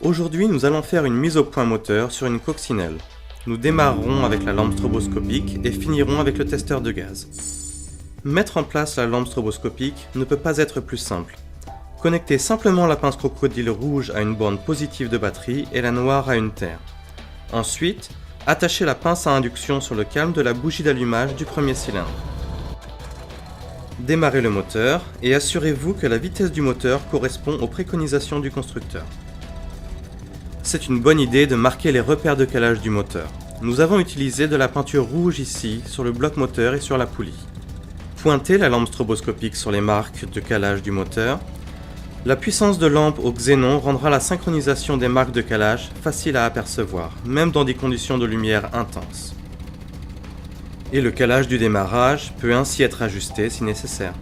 Aujourd'hui, nous allons faire une mise au point moteur sur une coccinelle. Nous démarrerons avec la lampe stroboscopique et finirons avec le testeur de gaz. Mettre en place la lampe stroboscopique ne peut pas être plus simple. Connectez simplement la pince crocodile rouge à une borne positive de batterie et la noire à une terre. Ensuite, attachez la pince à induction sur le calme de la bougie d'allumage du premier cylindre. Démarrez le moteur et assurez-vous que la vitesse du moteur correspond aux préconisations du constructeur. C'est une bonne idée de marquer les repères de calage du moteur. Nous avons utilisé de la peinture rouge ici, sur le bloc moteur et sur la poulie. Pointez la lampe stroboscopique sur les marques de calage du moteur. La puissance de lampe au xénon rendra la synchronisation des marques de calage facile à apercevoir, même dans des conditions de lumière intenses. Et le calage du démarrage peut ainsi être ajusté si nécessaire.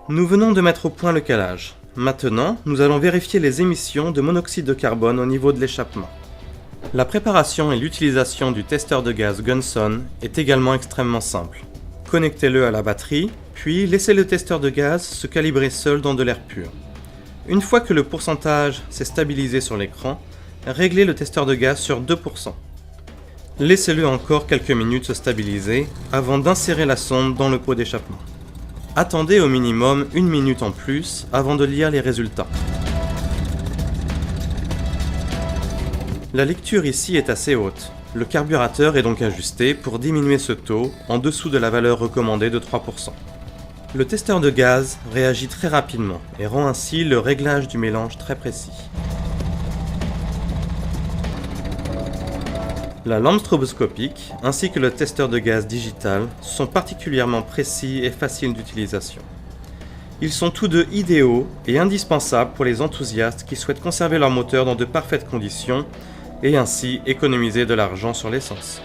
Nous venons de mettre au point le calage. Maintenant, nous allons vérifier les émissions de monoxyde de carbone au niveau de l'échappement. La préparation et l'utilisation du testeur de gaz Gunson est également extrêmement simple. Connectez-le à la batterie, puis laissez le testeur de gaz se calibrer seul dans de l'air pur. Une fois que le pourcentage s'est stabilisé sur l'écran, réglez le testeur de gaz sur 2%. Laissez-le encore quelques minutes se stabiliser avant d'insérer la sonde dans le pot d'échappement. Attendez au minimum 1 minute en plus avant de lire les résultats. La lecture ici est assez haute. Le carburateur est donc ajusté pour diminuer ce taux en dessous de la valeur recommandée de 3%. Le testeur de gaz réagit très rapidement et rend ainsi le réglage du mélange très précis. La lampe stroboscopique ainsi que le testeur de gaz digital sont particulièrement précis et faciles d'utilisation. Ils sont tous deux idéaux et indispensables pour les enthousiastes qui souhaitent conserver leur moteur dans de parfaites conditions et ainsi économiser de l'argent sur l'essence.